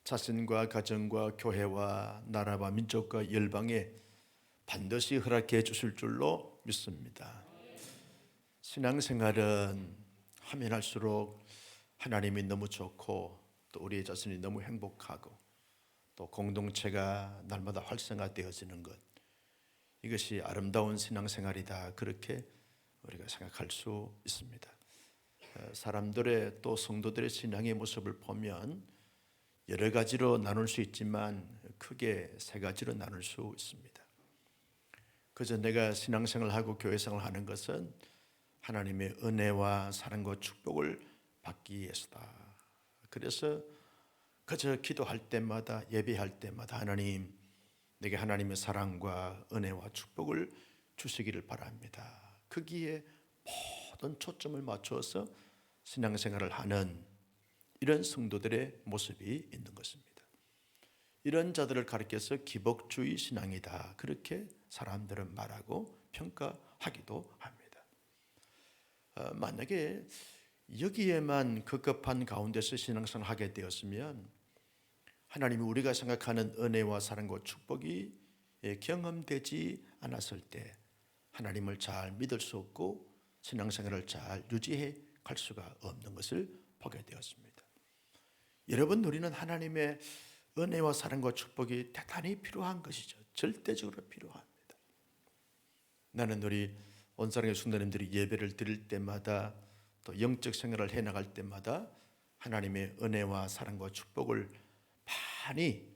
자신과 가정과 교회와 나라와 민족과 열방에 반드시 허락해 주실 줄로 믿습니다. 신앙생활은 하면 할수록 하나님이 너무 좋고 또 우리 자신이 너무 행복하고 또 공동체가 날마다 활성화되어지는 것, 이것이 아름다운 신앙생활이다, 그렇게 우리가 생각할 수 있습니다. 사람들의 또 성도들의 신앙의 모습을 보면 여러 가지로 나눌 수 있지만 크게 세 가지로 나눌 수 있습니다. 그저 내가 신앙생활하고 교회생활을 하는 것은 하나님의 은혜와 사랑과 축복을 받기 위해서다. 그래서 그저 기도할 때마다, 예배할 때마다 하나님, 내게 하나님의 사랑과 은혜와 축복을 주시기를 바랍니다. 거기에 모든 초점을 맞춰서 신앙생활을 하는 이런 성도들의 모습이 있는 것입니다. 이런 자들을 가리켜서 기복주의 신앙이다, 그렇게 사람들은 말하고 평가하기도 합니다. 만약에 여기에만 급급한 가운데서 신앙생활을 하게 되었으면 하나님이 우리가 생각하는 은혜와 사랑과 축복이 경험되지 않았을 때 하나님을 잘 믿을 수 없고 신앙생활을 잘 유지해 갈 수가 없는 것을 보게 되었습니다. 여러분, 우리는 하나님의 은혜와 사랑과 축복이 대단히 필요한 것이죠. 절대적으로 필요합니다. 나는 우리 온사랑의 성도님들이 예배를 드릴 때마다 또 영적 생활을 해나갈 때마다 하나님의 은혜와 사랑과 축복을 많이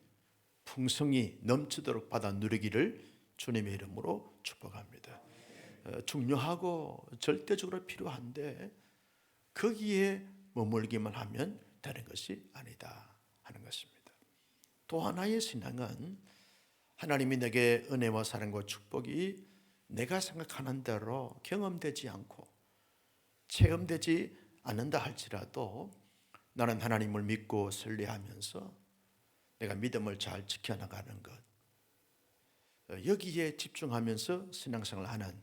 풍성히 넘치도록 받아 누리기를 주님의 이름으로 축복합니다. 중요하고 절대적으로 필요한데 거기에 머물기만 하면 되는 것이 아니다 하는 것입니다. 또 하나의 신앙은 하나님이 내게 은혜와 사랑과 축복이 내가 생각하는 대로 경험되지 않고 체험되지 않는다 할지라도 나는 하나님을 믿고 신뢰하면서 내가 믿음을 잘 지켜나가는 것, 여기에 집중하면서 신앙생활을 하는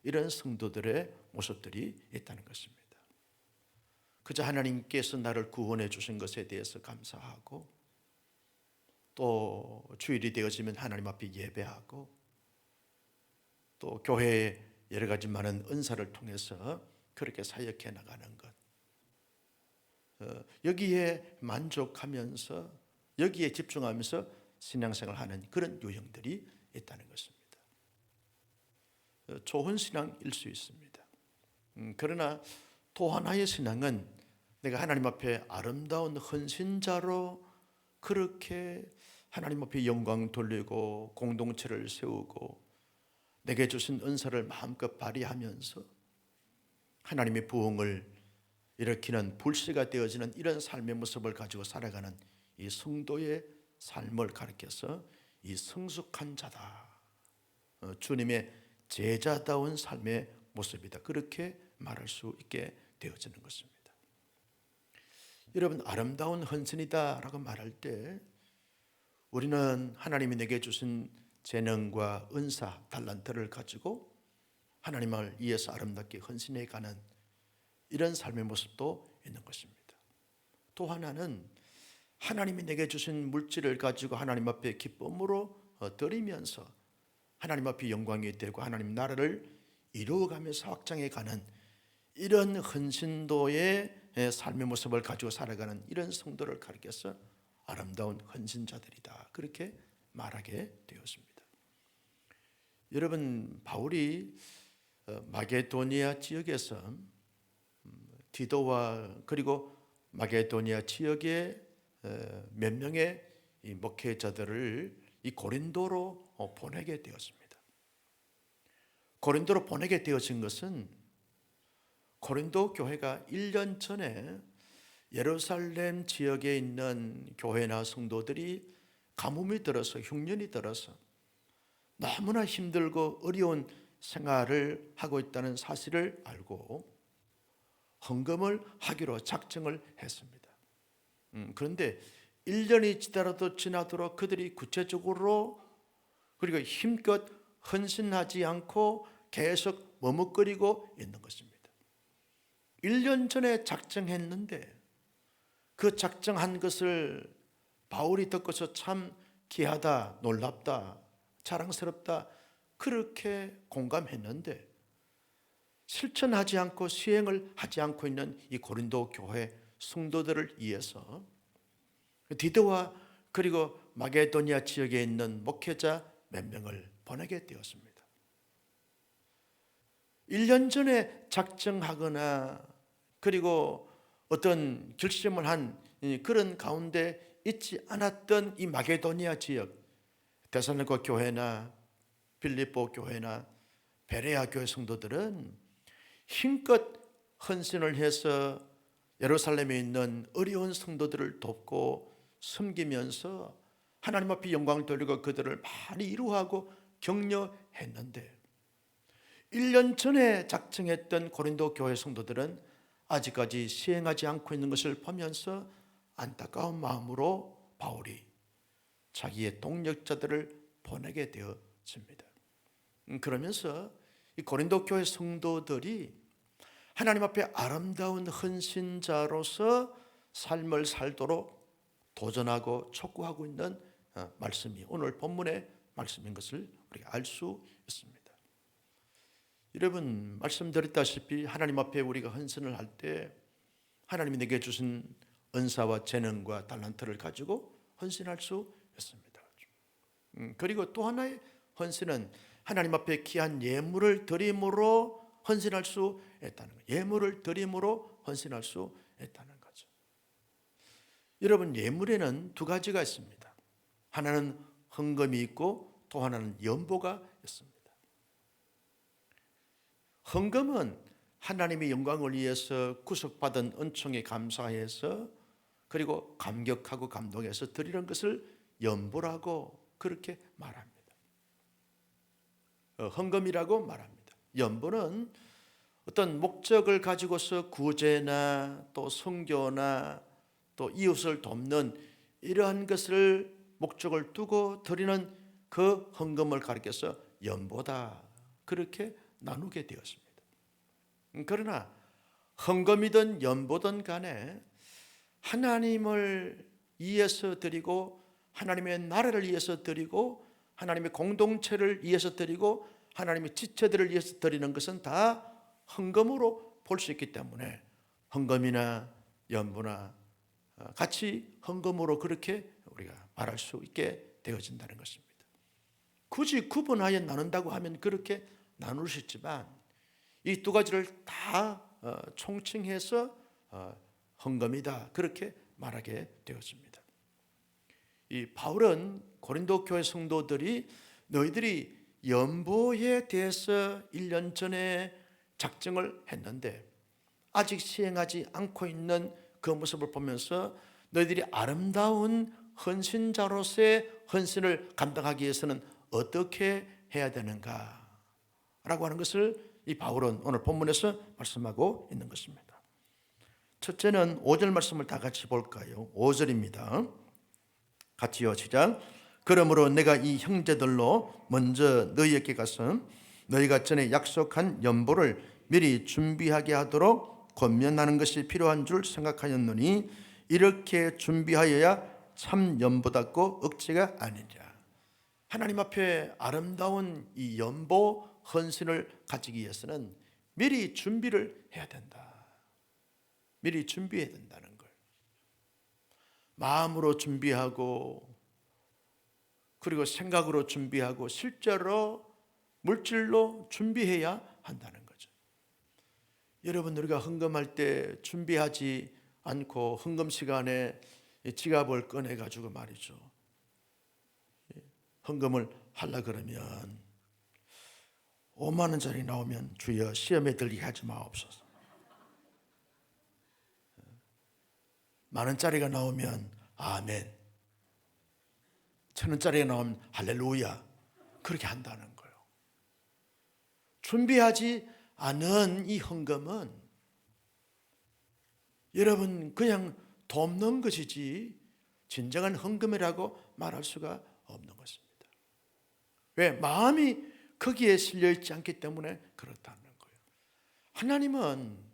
이런 성도들의 모습들이 있다는 것입니다. 그저 하나님께서 나를 구원해 주신 것에 대해서 감사하고 또 주일이 되어지면 하나님 앞에 예배하고 또 교회의 여러 가지 많은 은사를 통해서 그렇게 사역해 나가는 것, 여기에 만족하면서 여기에 집중하면서 신앙생활을 하는 그런 유형들이 있다는 것입니다. 좋은 신앙일 수 있습니다. 그러나 또 하나의 신앙은 내가 하나님 앞에 아름다운 헌신자로 그렇게 하나님 앞에 영광 돌리고 공동체를 세우고 내게 주신 은사를 마음껏 발휘하면서 하나님의 부흥을 일으키는 불씨가 되어지는 이런 삶의 모습을 가지고 살아가는 이 성도의 삶을 가리켜서 이 성숙한 자다, 주님의 제자다운 삶의 모습이다, 그렇게 말할 수 있게 되어지는 것입니다. 여러분, 아름다운 헌신이다 라고 말할 때 우리는 하나님이 내게 주신 재능과 은사, 달란트를 가지고 하나님을 위해서 아름답게 헌신해 가는 이런 삶의 모습도 있는 것입니다. 또 하나는 하나님이 내게 주신 물질을 가지고 하나님 앞에 기쁨으로 드리면서 하나님 앞에 영광이 되고 하나님 나라를 이루어가면서 확장해 가는 이런 헌신도의 삶의 모습을 가지고 살아가는 이런 성도를 가리켜서 아름다운 헌신자들이다, 그렇게 말하게 되었습니다. 여러분, 바울이 마게도니아 지역에서 디도와 그리고 마게도니아 지역의 몇 명의 이 목회자들을 이 고린도로 보내게 되었습니다. 고린도로 보내게 되어진 것은 고린도 교회가 1년 전에 예루살렘 지역에 있는 교회나 성도들이 가뭄이 들어서 흉년이 들어서 너무나 힘들고 어려운 생활을 하고 있다는 사실을 알고 헌금을 하기로 작정을 했습니다. 그런데 1년이 지나도록 그들이 구체적으로 그리고 힘껏 헌신하지 않고 계속 머뭇거리고 있는 것입니다. 1년 전에 작정했는데 그 작정한 것을 바울이 듣고서 참 귀하다, 놀랍다, 자랑스럽다 그렇게 공감했는데 실천하지 않고 시행을 하지 않고 있는 이 고린도 교회 성도들을 위해서 디도와 그리고 마게도니아 지역에 있는 목회자 몇 명을 보내게 되었습니다. 1년 전에 작정하거나 그리고 어떤 결심을 한 그런 가운데 있지 않았던 이 마게도니아 지역, 데살로니가 교회나 빌립보 교회나 베레아 교회 성도들은 힘껏 헌신을 해서 예루살렘에 있는 어려운 성도들을 돕고 섬기면서 하나님 앞에 영광을 돌리고 그들을 많이 위로하고 격려했는데 1년 전에 작정했던 고린도 교회 성도들은 아직까지 시행하지 않고 있는 것을 보면서 안타까운 마음으로 바울이 자기의 동력자들을 보내게 되었습니다. 그러면서 이 고린도 교회 성도들이 하나님 앞에 아름다운 헌신자로서 삶을 살도록 도전하고 촉구하고 있는 말씀이 오늘 본문의 말씀인 것을 우리가 알 수 있습니다. 여러분, 말씀드렸다시피 하나님 앞에 우리가 헌신을 할 때 하나님이 내게 주신 은사와 재능과 달란트를 가지고 헌신할 수 있습니다. 그리고 또 하나의 헌신은 하나님 앞에 귀한 예물을 드림으로 헌신할 수 있다는 거예요. 예물을 드림으로 헌신할 수 있다는 거죠. 여러분, 예물에는 두 가지가 있습니다. 하나는 헌금이 있고 또 하나는 연보가 있습니다. 헌금은 하나님의 영광을 위해서 구속받은 은총에 감사해서 그리고 감격하고 감동해서 드리는 것을 연보라고 그렇게 말합니다. 헌금이라고 말합니다. 연보는 어떤 목적을 가지고서 구제나 또 선교나 또 이웃을 돕는 이러한 것을 목적을 두고 드리는 그 헌금을 가리켜서 연보다 그렇게 나누게 되었습니다. 그러나 헌금이든 연보든 간에 하나님을 위해서 드리고 하나님의 나라를 위해서 드리고 하나님의 공동체를 위해서 드리고 하나님의 지체들을 위해서 드리는 것은 다 헌금으로 볼 수 있기 때문에 헌금이나 연보나 같이 헌금으로 그렇게 우리가 말할 수 있게 되어진다는 것입니다. 굳이 구분하여 나눈다고 하면 그렇게 나눌 수 있지만 이 두 가지를 다 총칭해서 헌금이다 그렇게 말하게 되었습니다. 이 바울은 고린도 교회 성도들이 너희들이 연보에 대해서 1년 전에 작정을 했는데 아직 시행하지 않고 있는 그 모습을 보면서 너희들이 아름다운 헌신자로서의 헌신을 감당하기 위해서는 어떻게 해야 되는가 라고 하는 것을 이 바울은 오늘 본문에서 말씀하고 있는 것입니다. 첫째는 5절 말씀을 다 같이 볼까요? 5절입니다. 같이요, 시작. 그러므로 내가 이 형제들로 먼저 너희에게 가서 너희가 전에 약속한 연보를 미리 준비하게 하도록 권면하는 것이 필요한 줄 생각하였노니 이렇게 준비하여야 참 연보답고 억지가 아니라. 하나님 앞에 아름다운 이 연보 헌신을 가지기 위해서는 미리 준비를 해야 된다. 미리 준비해야 된다는 걸. 마음으로 준비하고 그리고 생각으로 준비하고 실제로 물질로 준비해야 한다는 거죠. 여러분, 우리가 헌금할 때 준비하지 않고 헌금 시간에 지갑을 꺼내가지고 말이죠. 헌금을 하려 그러면 5만 원짜리 나오면 주여 시험에 들리게 하지 마옵소서. 만 원짜리가 나오면 아멘. 1,000원짜리가 나오면 할렐루야. 그렇게 한다는 거예요. 준비하지 않은 이 헌금은 여러분 그냥 돕는 것이지 진정한 헌금이라고 말할 수가 없는 것입니다. 왜? 마음이 거기에 실려있지 않기 때문에 그렇다는 거예요. 하나님은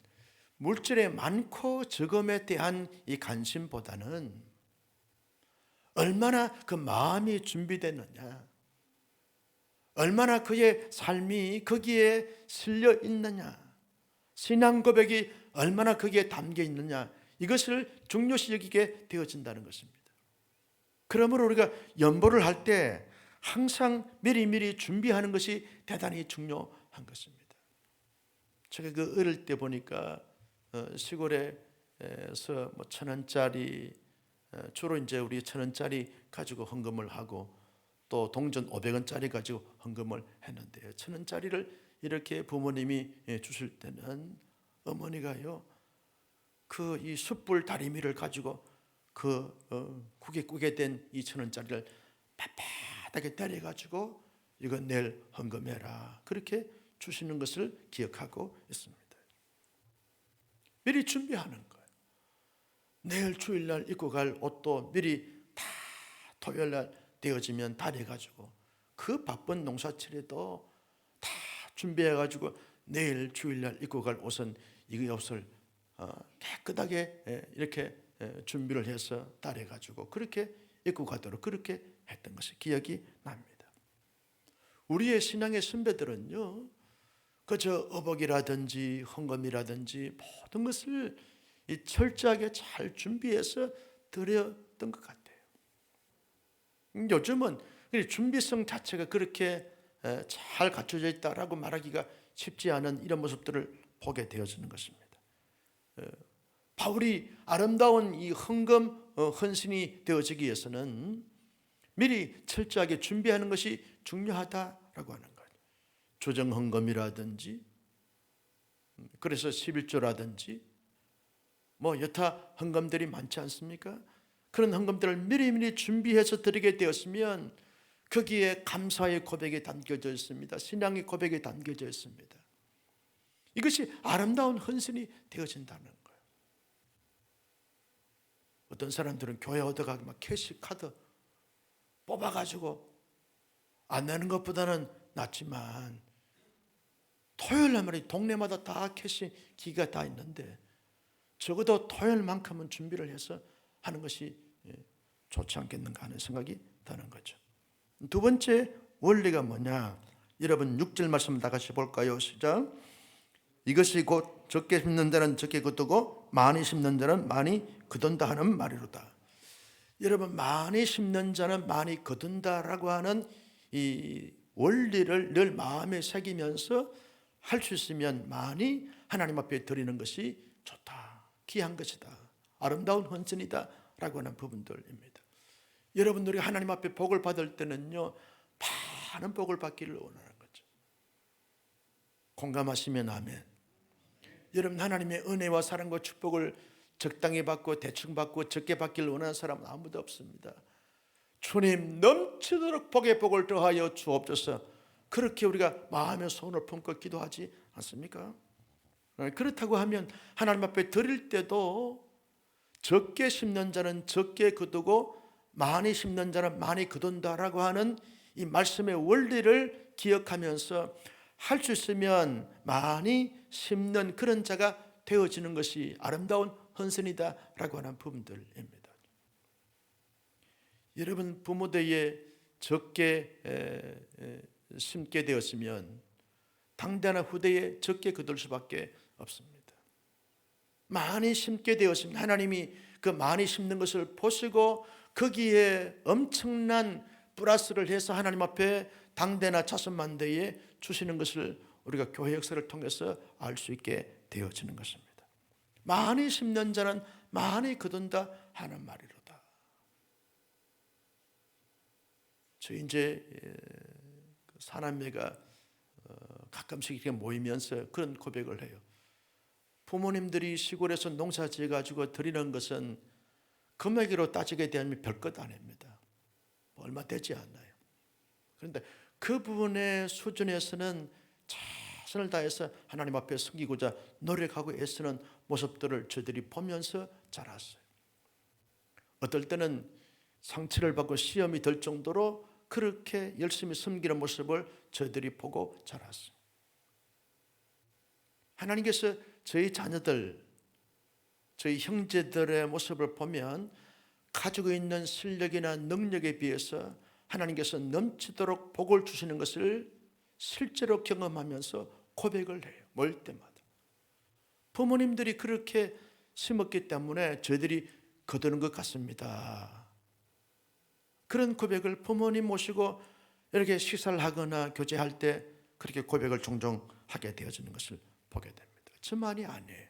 물질의 많고 적음에 대한 이 관심보다는 얼마나 그 마음이 준비됐느냐, 얼마나 그의 삶이 거기에 실려 있느냐, 신앙 고백이 얼마나 거기에 담겨 있느냐, 이것을 중요시 여기게 되어진다는 것입니다. 그러므로 우리가 연보를 할 때 항상 미리미리 준비하는 것이 대단히 중요한 것입니다. 제가 그 어릴 때 보니까 시골에서 뭐 1,000원짜리, 주로 이제 우리 1,000원짜리 가지고 헌금을 하고 또 동전 500원짜리 가지고 헌금을 했는데요, 1,000원짜리를 이렇게 부모님이 주실 때는 어머니가요, 그 이 숯불 다리미를 가지고 그 국에 꾸게 된 2,000원짜리를 빳빳하게 때려가지고 이거 내일 헌금해라, 그렇게 주시는 것을 기억하고 있습니다. 미리 준비하는 거예요. 내일 주일날 입고 갈 옷도 미리 다 토요일날 되어지면 다 돼가지고 그 바쁜 농사철에도 다 준비해가지고 내일 주일날 입고 갈 옷은 이 옷을 깨끗하게 이렇게 준비를 해서 따래가지고 그렇게 입고 가도록 그렇게 했던 것이 기억이 납니다. 우리의 신앙의 선배들은요, 그저 어복이라든지 헌금이라든지 모든 것을 철저하게 잘 준비해서 드렸던 것 같아요. 요즘은 준비성 자체가 그렇게 잘 갖춰져 있다라고 말하기가 쉽지 않은 이런 모습들을 보게 되어지는 것입니다. 바울이 아름다운 이 헌금 헌신이 되어지기 위해서는 미리 철저하게 준비하는 것이 중요하다라고 하는 거예요. 조정 헌금이라든지, 그래서 11조라든지 뭐 여타 헌금들이 많지 않습니까? 그런 헌금들을 미리미리 준비해서 드리게 되었으면 거기에 감사의 고백이 담겨져 있습니다. 신앙의 고백이 담겨져 있습니다. 이것이 아름다운 헌신이 되어진다는 거예요. 어떤 사람들은 교회 오다가 막 캐시 카드 뽑아가지고 안 내는 것보다는 낫지만, 토요일 날 말이 동네마다 다 캐시 기가 다 있는데 적어도 토요일만큼은 준비를 해서 하는 것이 좋지 않겠는가 하는 생각이 드는 거죠. 두 번째 원리가 뭐냐? 여러분 6절 말씀 다 같이 볼까요? 시작. 이것이 곧 적게 심는 자는 적게 거두고 많이 심는 자는 많이 거둔다 하는 말이로다. 여러분, 많이 심는 자는 많이 거둔다라고 하는 이 원리를 늘 마음에 새기면서 할 수 있으면 많이 하나님 앞에 드리는 것이 좋다, 귀한 것이다, 아름다운 헌신이다 라고 하는 부분들입니다. 여러분들이 하나님 앞에 복을 받을 때는요, 많은 복을 받기를 원하는 거죠. 공감하시면 아멘. 여러분, 하나님의 은혜와 사랑과 축복을 적당히 받고 대충 받고 적게 받기를 원하는 사람은 아무도 없습니다. 주님, 넘치도록 복의 복을 더하여 주옵소서, 그렇게 우리가 마음의 소원을 품고 기도하지 않습니까? 그렇다고 하면 하나님 앞에 드릴 때도 적게 심는 자는 적게 거두고 많이 심는 자는 많이 거둔다라고 하는 이 말씀의 원리를 기억하면서 할 수 있으면 많이 심는 그런 자가 되어지는 것이 아름다운 헌신이다라고 하는 부분들입니다. 여러분, 부모되에 적게 심게 되었으면 당대나 후대에 적게 거둘 수밖에 없습니다. 많이 심게 되었으면 하나님이 그 많이 심는 것을 보시고 거기에 엄청난 플러스를 해서 하나님 앞에 당대나 자손만대에 주시는 것을 우리가 교회 역사를 통해서 알 수 있게 되어지는 것입니다. 많이 심는 자는 많이 거둔다 하는 말이로다. 저희 이제 사남매가 가끔씩 이렇게 모이면서 그런 고백을 해요. 부모님들이 시골에서 농사 지어가지고 드리는 것은 금액으로 따지게 되면 별것 아닙니다. 얼마 되지 않아요. 그런데 그 부분의 수준에서는 최선을 다해서 하나님 앞에 섬기고자 노력하고 애쓰는 모습들을 저희들이 보면서 자랐어요. 어떨 때는 상처를 받고 시험이 될 정도로 그렇게 열심히 섬기는 모습을 저희들이 보고 자랐어요. 하나님께서 저희 자녀들, 저희 형제들의 모습을 보면 가지고 있는 실력이나 능력에 비해서 하나님께서 넘치도록 복을 주시는 것을 실제로 경험하면서 고백을 해요. 멀 때마다. 부모님들이 그렇게 심었기 때문에 저희들이 거두는 것 같습니다. 그런 고백을 부모님 모시고 이렇게 식사를 하거나 교제할 때 그렇게 고백을 종종 하게 되어지는 것을 보게 됩니다. 저만이 아니에요.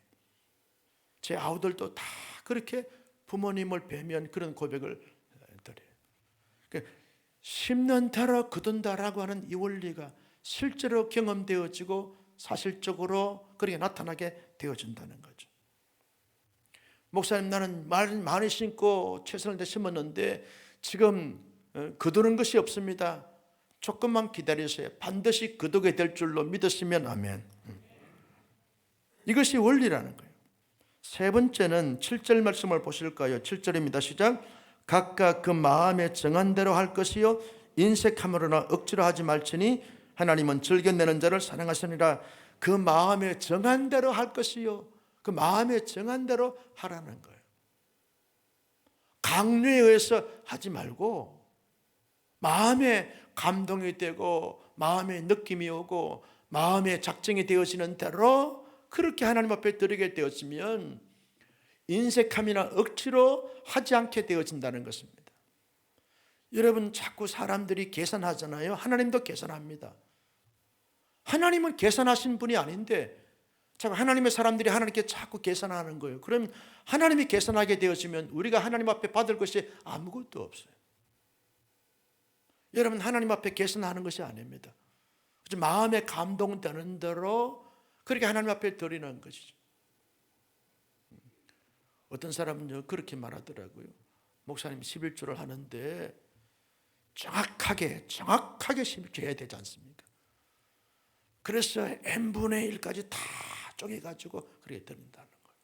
제 아우들도 다 그렇게 부모님을 뵈면 그런 고백을 드려요. 그러니까 심는 대로 거둔다라고 하는 이 원리가 실제로 경험되어지고 사실적으로 그렇게 나타나게 되어진다는 거죠. 목사님, 나는 많이 심고 최선을 다해 심었는데 지금 거두는 것이 없습니다. 조금만 기다리세요. 반드시 거두게 될 줄로 믿으시면 아멘. 이것이 원리라는 거예요. 세 번째는 7절 말씀을 보실까요? 7절입니다. 시작. 각각 그 마음에 정한 대로 할 것이요 인색함으로나 억지로 하지 말지니 하나님은 즐겨내는 자를 사랑하시니라. 그 마음에 정한 대로 할 것이요, 그 마음에 정한 대로 하라는 거예요. 강요에 의해서 하지 말고 마음에 감동이 되고 마음에 느낌이 오고 마음에 작정이 되어지는 대로 그렇게 하나님 앞에 드리게 되어지면 인색함이나 억지로 하지 않게 되어진다는 것입니다. 여러분, 자꾸 사람들이 계산하잖아요. 하나님도 계산합니다. 하나님은 계산하신 분이 아닌데 자꾸 하나님의 사람들이 하나님께 자꾸 계산하는 거예요. 그럼 하나님이 계산하게 되어지면 우리가 하나님 앞에 받을 것이 아무것도 없어요. 여러분, 하나님 앞에 계산하는 것이 아닙니다. 마음에 감동되는 대로 그렇게 하나님 앞에 드리는 것이죠. 어떤 사람은 그렇게 말하더라고요. 목사님 11조를 하는데 정확하게 11조 해야 되지 않습니까? 그래서 n분의 1까지 다 쪼개가지고 그렇게 드린다는 거예요.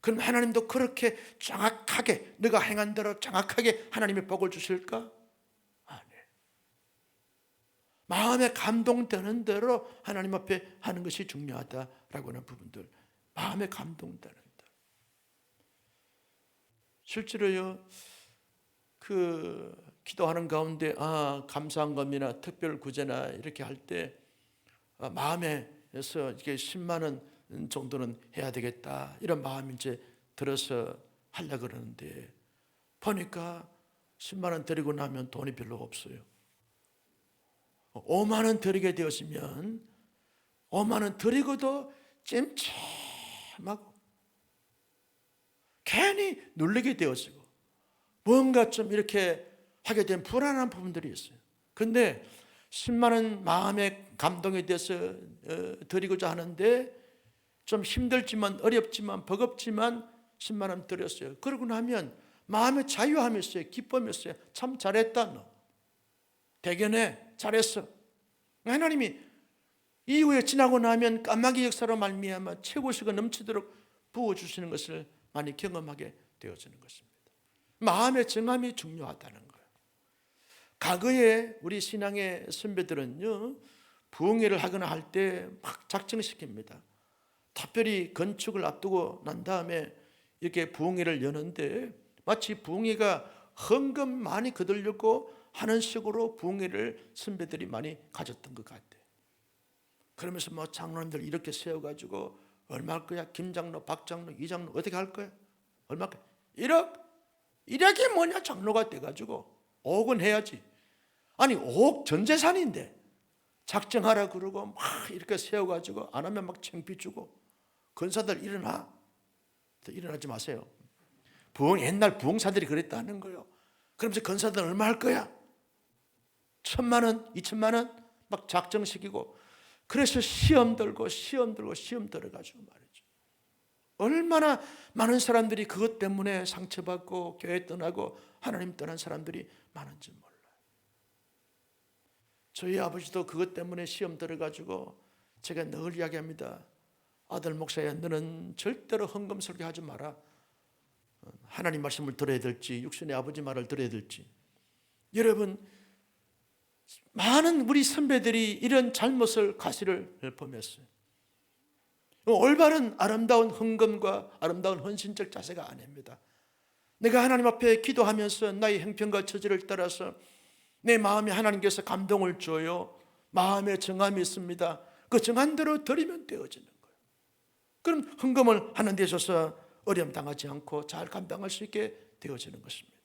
그럼 하나님도 그렇게 정확하게 네가 행한 대로 정확하게 하나님의 복을 주실까? 아니에요. 마음에 감동되는 대로 하나님 앞에 하는 것이 중요하다라고 하는 부분들, 마음에 감동되는 대로. 실제로요, 기도하는 가운데 감사한 것이나 특별 구제나 이렇게 할 때 마음에서 이게 10만 원 정도는 해야 되겠다 이런 마음이 이제 들어서 하려고 그러는데 보니까 10만 원 드리고 나면 돈이 별로 없어요. 5만 원 드리게 되었으면 5만 원 드리고도 찜찜하고 괜히 눌리게 되어지고 뭔가 좀 이렇게 하게 된 불안한 부분들이 있어요. 근데 10만 원 마음에 감동이 돼서 드리고자 하는데 좀 힘들지만 어렵지만 버겁지만 10만 원 드렸어요. 그러고 나면 마음에 자유함이 있어요. 기쁨이 있어요. 참 잘했다 너. 대견해. 잘했어. 하나님이 이후에 지나고 나면 까마귀 역사로 말미암아 최고수가 넘치도록 부어주시는 것을 많이 경험하게 되어지는 것입니다. 마음의 정함이 중요하다는 거예요. 과거에 우리 신앙의 선배들은요, 부흥회를 하거나 할 때 막 작정시킵니다. 특별히 건축을 앞두고 난 다음에 이렇게 부흥회를 여는데 마치 부흥회가 헌금 많이 거들려고 하는 식으로 부흥회를 선배들이 많이 가졌던 것 같아요. 그러면서 뭐 장로님들 이렇게 세워가지고 얼마 할 거야? 김 장로, 박 장로, 이 장로 어떻게 할 거야? 얼마? 1억? 1억이 뭐냐? 장로가 돼가지고 5억은 해야지. 아니 5억 전 재산인데 작정하라 그러고 막 이렇게 세워가지고 안 하면 막 창피 주고 권사들 일어나. 일어나지 마세요. 옛날 부흥사들이 그랬다는 거예요. 그러면서 권사들 얼마 할 거야? 1,000만 원, 2천만 원 막 작정시키고 그래서 시험 들어가지고 말이죠. 얼마나 많은 사람들이 그것 때문에 상처받고 교회 떠나고 하나님 떠난 사람들이 많은지 몰라요. 저희 아버지도 그것 때문에 시험 들어가지고 제가 늘 이야기합니다. 아들 목사야, 너는 절대로 헌금 설교하지 마라. 하나님 말씀을 들어야 될지 육신의 아버지 말을 들어야 될지. 여러분, 많은 우리 선배들이 이런 잘못을 과실을 범했어요. 올바른 아름다운 헌금과 아름다운 헌신적 자세가 아닙니다. 내가 하나님 앞에 기도하면서 나의 형편과 처지를 따라서 내 마음에 하나님께서 감동을 줘요. 마음에 정함이 있습니다. 그 정한대로 드리면 되어지는 거예요. 그럼 헌금을 하는 데 있어서 어려움 당하지 않고 잘 감당할 수 있게 되어지는 것입니다.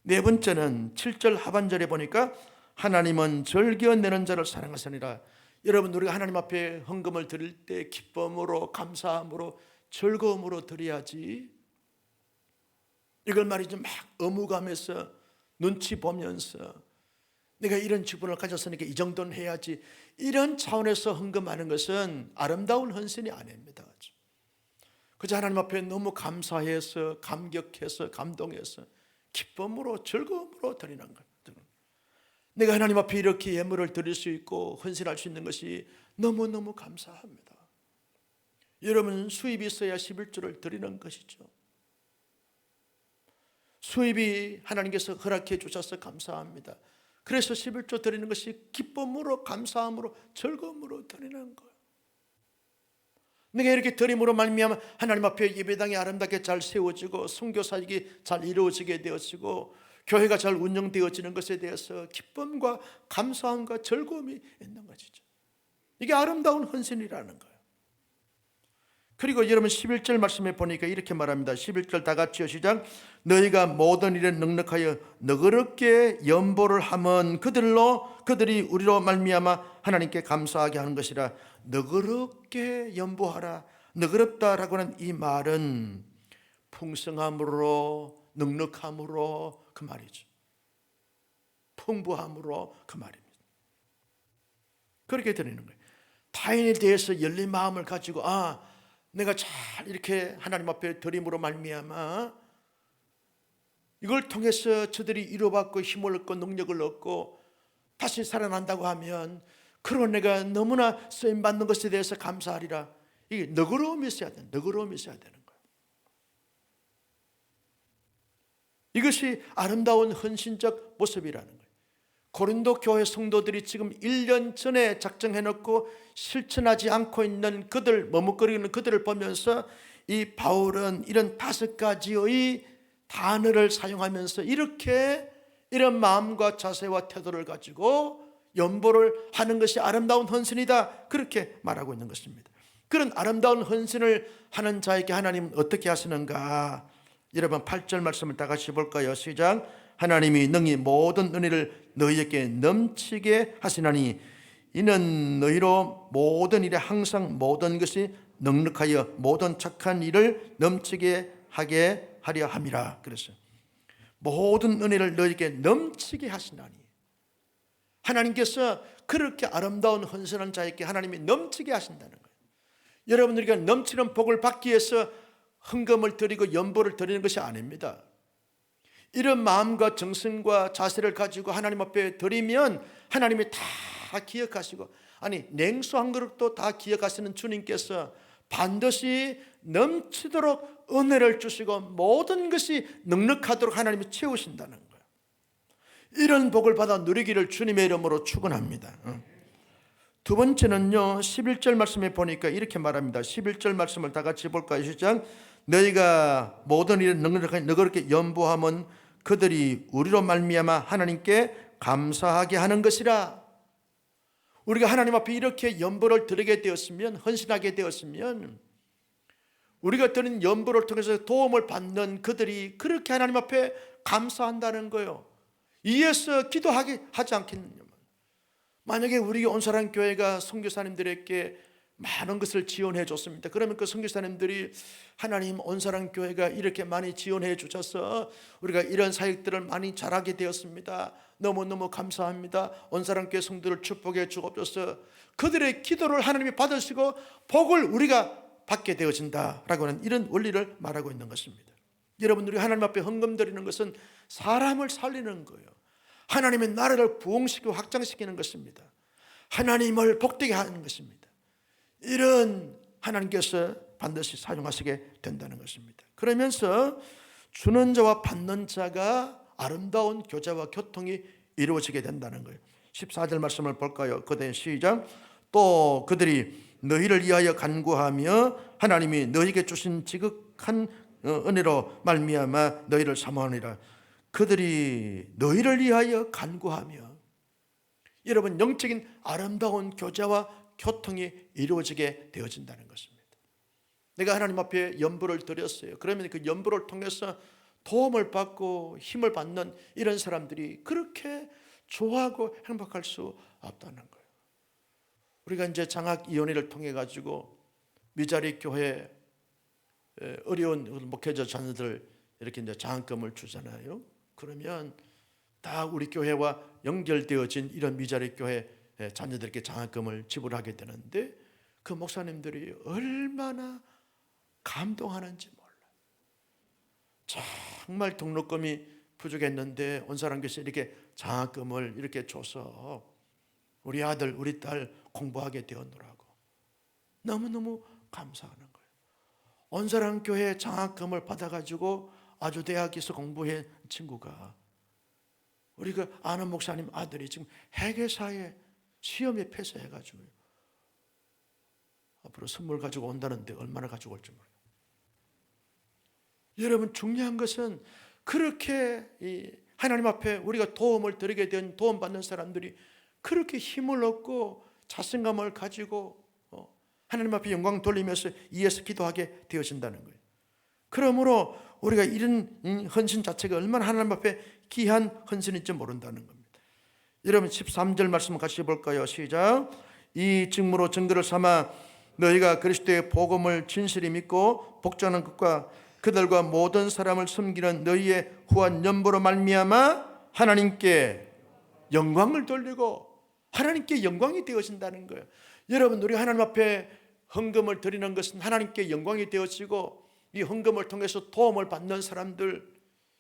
네 번째는 7절 하반절에 보니까 하나님은 즐겨 내는 자를 사랑하시니라. 여러분, 우리가 하나님 앞에 헌금을 드릴 때 기쁨으로, 감사함으로, 즐거움으로 드려야지, 이걸 말이죠 막 의무감에서 눈치 보면서 내가 이런 지분을 가졌으니까 이 정도는 해야지, 이런 차원에서 헌금하는 것은 아름다운 헌신이 아닙니다. 그저 하나님 앞에 너무 감사해서, 감격해서, 감동해서 기쁨으로, 즐거움으로 드리는 것. 내가 하나님 앞에 이렇게 예물을 드릴 수 있고 헌신할 수 있는 것이 너무너무 감사합니다. 여러분, 수입이 있어야 11조를 드리는 것이죠. 수입이 하나님께서 허락해 주셔서 감사합니다. 그래서 11조 드리는 것이 기쁨으로, 감사함으로, 즐거움으로 드리는 거예요. 내가 이렇게 드림으로 말미암아 하나님 앞에 예배당이 아름답게 잘 세워지고 선교사역이 잘 이루어지게 되어지고 교회가 잘 운영되어지는 것에 대해서 기쁨과 감사함과 즐거움이 있는 것이죠. 이게 아름다운 헌신이라는 거예요. 그리고 여러분 11절 말씀에 보니까 이렇게 말합니다. 11절 다 같이요, 시작. 너희가 모든 일에 넉넉하여 너그럽게 연보를 하면 그들이 우리로 말미암아 하나님께 감사하게 하는 것이라. 너그럽게 연보하라. 너그럽다라고 하는 이 말은 풍성함으로, 넉넉함으로 그 말이죠. 풍부함으로 그 말입니다. 그렇게 드리는 거예요. 타인에 대해서 열린 마음을 가지고 내가 잘 이렇게 하나님 앞에 드림으로 말미암아 이걸 통해서 저들이 위로받고 힘을 얻고 능력을 얻고 다시 살아난다고 하면 그러고 내가 너무나 쓰임받는 것에 대해서 감사하리라. 이게 너그러움이 있어야 되는 거예요. 이것이 아름다운 헌신적 모습이라는 거예요. 고린도 교회 성도들이 지금 1년 전에 작정해놓고 실천하지 않고 있는 머뭇거리는 그들을 보면서 이 바울은 이런 5가지의 단어를 사용하면서 이런 마음과 자세와 태도를 가지고 연보를 하는 것이 아름다운 헌신이다, 그렇게 말하고 있는 것입니다. 그런 아름다운 헌신을 하는 자에게 하나님은 어떻게 하시는가? 여러분 8절 말씀을 다 같이 볼까요? 시작. 하나님이 능히 모든 은혜를 너희에게 넘치게 하시나니 이는 너희로 모든 일에 항상 모든 것이 넉넉하여 모든 착한 일을 넘치게 하게 하려 함이라. 그래서 모든 은혜를 너희에게 넘치게 하시나니, 하나님께서 그렇게 아름다운 헌신한 자에게 하나님이 넘치게 하신다는 거예요. 여러분들이 넘치는 복을 받기 위해서 헌금을 드리고 연보를 드리는 것이 아닙니다. 이런 마음과 정성과 자세를 가지고 하나님 앞에 드리면 하나님이 다 기억하시고, 냉수 한 그릇도 다 기억하시는 주님께서 반드시 넘치도록 은혜를 주시고 모든 것이 넉넉하도록 하나님이 채우신다는 거예요. 이런 복을 받아 누리기를 주님의 이름으로 축원합니다. 두 번째는요, 11절 말씀에 보니까 이렇게 말합니다. 11절 말씀을 다 같이 볼까요? 시작. 너희가 모든 일에 너그럽게 연보하면 그들이 우리로 말미암아 하나님께 감사하게 하는 것이라. 우리가 하나님 앞에 이렇게 연보를 드리게 되었으면, 헌신하게 되었으면, 우리가 드린 연보를 통해서 도움을 받는 그들이 그렇게 하나님 앞에 감사한다는 거예요. 이에서 기도하게 하지 않겠느냐. 만약에 우리 온사랑교회가 선교사님들에게 많은 것을 지원해 줬습니다. 그러면 그 선교사님들이 하나님, 온사랑교회가 이렇게 많이 지원해 주셔서 우리가 이런 사역들을 많이 잘하게 되었습니다. 너무너무 감사합니다. 온사랑교회 성도를 축복해 주옵소서. 그들의 기도를 하나님이 받으시고 복을 우리가 받게 되어진다라고 하는 이런 원리를 말하고 있는 것입니다. 여러분들이 하나님 앞에 헌금 드리는 것은 사람을 살리는 거예요. 하나님의 나라를 부흥시키고 확장시키는 것입니다. 하나님을 복되게 하는 것입니다. 이런 하나님께서 반드시 사용하시게 된다는 것입니다. 그러면서 주는 자와 받는 자가 아름다운 교제와 교통이 이루어지게 된다는 거예요. 14절 말씀을 볼까요? 그대 시작. 또 그들이 너희를 위하여 간구하며 하나님이 너희에게 주신 지극한 은혜로 말미암아 너희를 사모하니라. 그들이 너희를 위하여 간구하며. 여러분, 영적인 아름다운 교제와 교통이 이루어지게 되어진다는 것입니다. 내가 하나님 앞에 연부를 드렸어요. 그러면 그 연부를 통해서 도움을 받고 힘을 받는 이런 사람들이 그렇게 좋아하고 행복할 수 없다는 거예요. 우리가 이제 장학위원회를 통해 가지고 미자리 교회 어려운 목회자 자녀들 이렇게 이제 장학금을 주잖아요. 그러면 다 우리 교회와 연결되어진 이런 미자리 교회 자녀들에게 장학금을 지불하게 되는데 그 목사님들이 얼마나 감동하는지 몰라요. 정말 등록금이 부족했는데 온사람께서 이렇게 장학금을 이렇게 줘서 우리 아들 우리 딸 공부하게 되었노라고 너무너무 감사하는 거예요. 온사람 교회 장학금을 받아가지고 아주 대학에서 공부한 친구가 우리가 아는 목사님 아들이 지금 회계사에 시험에 패스해가지고 앞으로 선물 가지고 온다는데 얼마나 가지고 올지 모르겠어요. 여러분, 중요한 것은 그렇게 하나님 앞에 우리가 도움을 드리게 된 도움받는 사람들이 그렇게 힘을 얻고 자신감을 가지고 하나님 앞에 영광 돌리면서 이에서 기도하게 되어진다는 거예요. 그러므로 우리가 이런 헌신 자체가 얼마나 하나님 앞에 귀한 헌신인지 모른다는 겁니다. 여러분 13절 말씀 같이 볼까요? 시작. 이 증거로 증거를 삼아 너희가 그리스도의 복음을 진실히 믿고 복종하는 것과 그들과 모든 사람을 섬기는 너희의 후한 연보로 말미암아 하나님께 영광을 돌리고 하나님께 영광이 되어진다는 거예요. 여러분, 우리 하나님 앞에 헌금을 드리는 것은 하나님께 영광이 되어지고 이 헌금을 통해서 도움을 받는 사람들,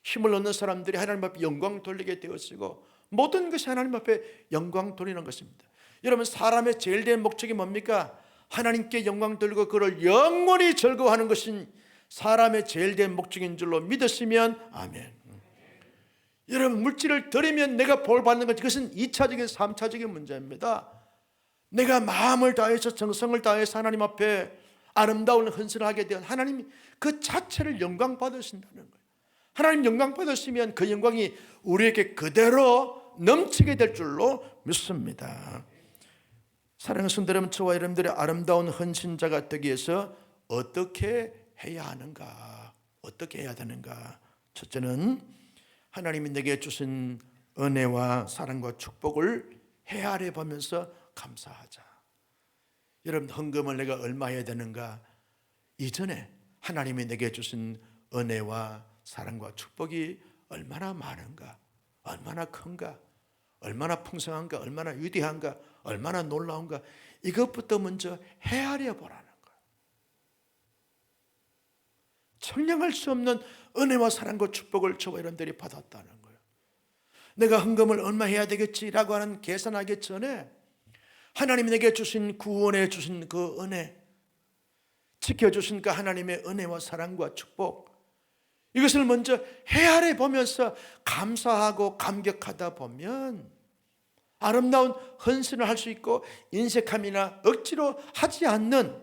힘을 얻는 사람들이 하나님 앞에 영광 돌리게 되어지고 모든 것이 하나님 앞에 영광 돌리는 것입니다. 여러분, 사람의 제일 된 목적이 뭡니까? 하나님께 영광 돌리고 그를 영원히 즐거워하는 것이 사람의 제일 된 목적인 줄로 믿으시면 아멘. 여러분, 물질을 드리면 내가 볼 받는 것, 그것은 2차적인 3차적인 문제입니다. 내가 마음을 다해서 정성을 다해서 하나님 앞에 아름다운 헌신을 하게 되면 하나님이 그 자체를 영광 받으신다는 거예요. 하나님 영광 받으시면 그 영광이 우리에게 그대로 넘치게 될 줄로 믿습니다. 사랑하는 성도 여러분, 저와 여러분들의 아름다운 헌신자가 되기 위해서 어떻게 해야 하는가? 어떻게 해야 되는가? 첫째는 하나님이 내게 주신 은혜와 사랑과 축복을 헤아려 보면서 감사하자. 여러분, 헌금을 내가 얼마 해야 되는가? 이전에 하나님이 내게 주신 은혜와 사랑과 축복이 얼마나 많은가? 얼마나 큰가? 얼마나 풍성한가? 얼마나 위대한가? 얼마나 놀라운가? 이것부터 먼저 헤아려 보라는 거예요. 청량할 수 없는 은혜와 사랑과 축복을 저와 여러분들이 받았다는 거예요. 내가 헌금을 얼마 해야 되겠지라고 하는 계산하기 전에 하나님이 내게 주신 구원해 주신 그 은혜, 지켜주신 그 하나님의 은혜와 사랑과 축복, 이것을 먼저 헤아려 보면서 감사하고 감격하다 보면 아름다운 헌신을 할 수 있고 인색함이나 억지로 하지 않는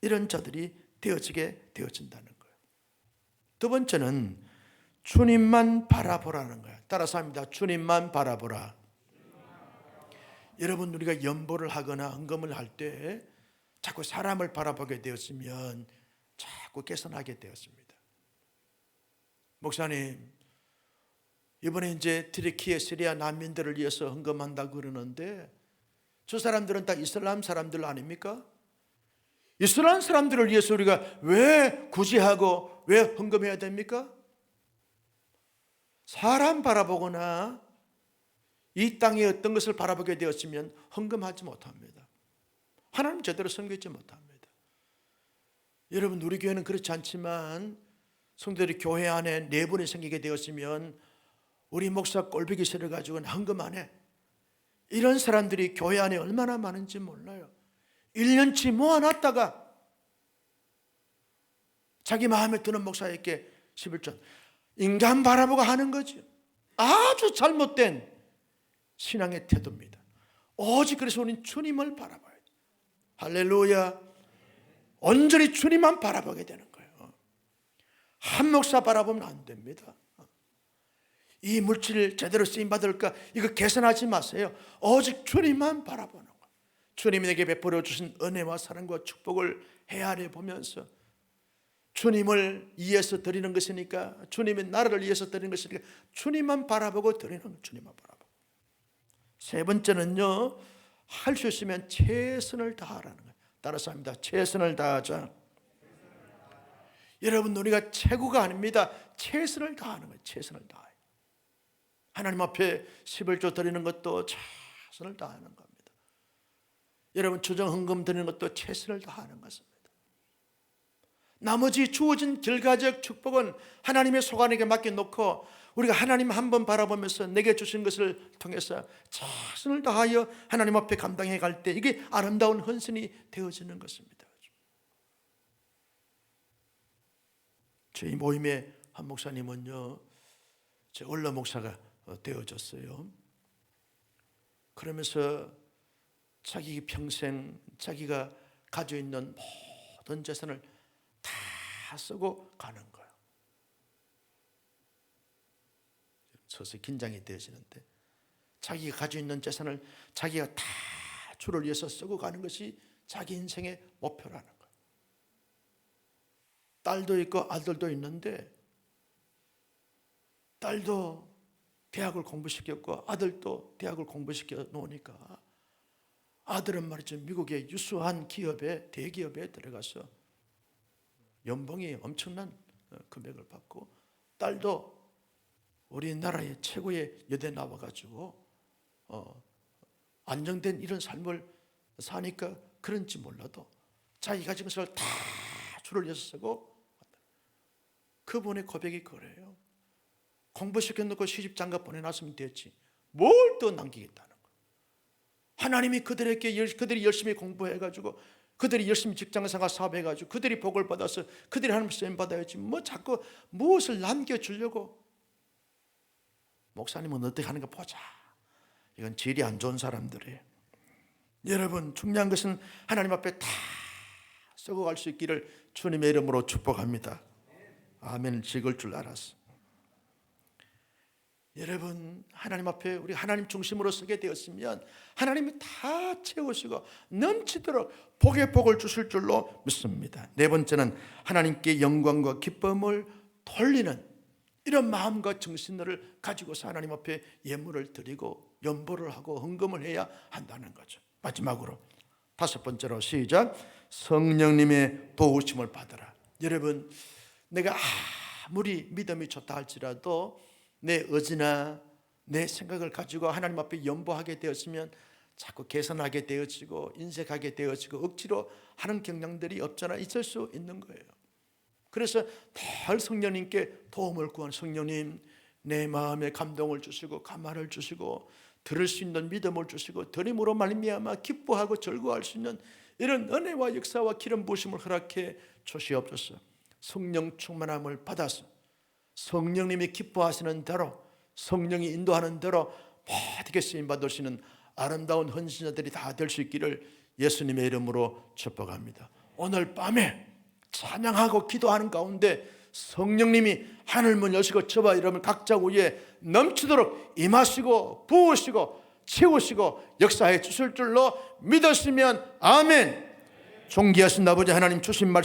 이런 자들이 되어지게 되어진다는 거예요. 두 번째는 주님만 바라보라는 거예요. 따라서 합니다. 주님만 바라보라. 여러분, 우리가 연보를 하거나 헌금을 할 때 자꾸 사람을 바라보게 되었으면 자꾸 개선하게 되었습니다. 목사님, 이번에 이제 트리키에 시리아 난민들을 위해서 헌금한다고 그러는데 저 사람들은 다 이슬람 사람들 아닙니까? 이슬람 사람들을 위해서 우리가 왜 굳이 하고 왜 헌금해야 됩니까? 사람 바라보거나 이 땅의 어떤 것을 바라보게 되었으면 헌금하지 못합니다. 하나님 제대로 섬기지 못합니다. 여러분, 우리 교회는 그렇지 않지만 성도들이 교회 안에 내분이 생기게 되었으면 우리 목사 꼴보기 싫어가지고는 헌금 안 해. 이런 사람들이 교회 안에 얼마나 많은지 몰라요. 1년치 모아놨다가 자기 마음에 드는 목사에게 11전 인간 바라보고 하는 거죠. 아주 잘못된 신앙의 태도입니다. 오직 그래서 우리는 주님을 바라봐야 돼요. 할렐루야. 온전히 주님만 바라보게 되는 거예요. 한 목사 바라보면 안 됩니다. 이 물질 제대로 쓰임 받을까 이거 계산하지 마세요. 오직 주님만 바라보는 거예요. 주님이 내게 베풀어 주신 은혜와 사랑과 축복을 헤아려 보면서 주님을 위해서 드리는 것이니까, 주님의 나라를 위해서 드리는 것이니까 주님만 바라보고 드리는 거예요. 주님만 바라보고. 세 번째는요, 할 수 있으면 최선을 다하라는 거예요. 따라서 합니다. 최선을 다하자. 여러분, 우리가 최고가 아닙니다. 최선을 다하는 거예요. 최선을 다해요. 하나님 앞에 11조 드리는 것도 최선을 다하는 겁니다. 여러분, 주정 헌금 드리는 것도 최선을 다하는 것입니다. 나머지 주어진 결과적 축복은 하나님의 소관에게 맡겨놓고 우리가 하나님 한번 바라보면서 내게 주신 것을 통해서 최선을 다하여 하나님 앞에 감당해 갈 때 이게 아름다운 헌신이 되어지는 것입니다. 저희 모임의 한 목사님은요, 제 원로 목사가 되어졌어요. 그러면서 자기 평생 자기가 가지고 있는 모든 재산을 다 쓰고 가는 거예요. 서서히 긴장이 되어지는데, 자기가 가지고 있는 재산을 자기가 다 주를 위해서 쓰고 가는 것이 자기 인생의 목표라는 거예요. 딸도 있고 아들도 있는데, 딸도 대학을 공부시켰고 아들도 대학을 공부시켜 놓으니까 아들은 말이죠, 미국의 유수한 기업에, 대기업에 들어가서 연봉이 엄청난 금액을 받고, 딸도 우리나라의 최고의 여대 나와가지고 안정된 이런 삶을 사니까 그런지 몰라도 자기 가진 것을 다 주를 위해서 쓰고, 그분의 고백이 그래요. 공부시켜놓고 시집장가 보내놨으면 됐지 뭘 또 남기겠다는 거예요. 하나님이 그들이 열심히 공부해가지고, 그들이 열심히 직장생활 사업해가지고, 그들이 복을 받아서 그들이 하나님 쓰임 받아야지 뭐 자꾸 무엇을 남겨주려고. 목사님은 어떻게 하는가 보자. 이건 질이 안 좋은 사람들이에요. 여러분, 중요한 것은 하나님 앞에 다 쓰고 갈 수 있기를 주님의 이름으로 축복합니다. 아멘. 찍을 줄 알았어. 여러분, 하나님 앞에 우리 하나님 중심으로 서게 되었으면 하나님이 다 채우시고 넘치도록 복의 복을 주실 줄로 믿습니다. 네 번째는 하나님께 영광과 기쁨을 돌리는 이런 마음과 정신을 가지고서 하나님 앞에 예물을 드리고 연보를 하고 헌금을 해야 한다는 거죠. 마지막으로 다섯 번째로 시작. 성령님의 도우심을 받으라. 여러분, 내가 아무리 믿음이 좋다 할지라도 내 의지나 내 생각을 가지고 하나님 앞에 연보하게 되었으면 자꾸 개선하게 되어지고 인색하게 되어지고 억지로 하는 경향들이 없잖아 있을 수 있는 거예요. 그래서 늘 성령님께 도움을 구하는, 성령님 내 마음에 감동을 주시고 감화를 주시고 들을 수 있는 믿음을 주시고 들음으로 말미암아 기뻐하고 즐거워할 수 있는 이런 은혜와 역사와 기름 부으심을 허락해 주시옵소서. 성령 충만함을 받아서 성령님이 기뻐하시는 대로, 성령이 인도하는 대로 모두게 쓰임 받으시는 아름다운 헌신자들이 다 될 수 있기를 예수님의 이름으로 축복합니다. 오늘 밤에 찬양하고 기도하는 가운데 성령님이 하늘문 여시고 저와 여러분 각자 위에 넘치도록 임하시고 부으시고 채우시고 역사해 주실 줄로 믿으시면 아멘. 존귀하신 아버지 하나님, 주신 말씀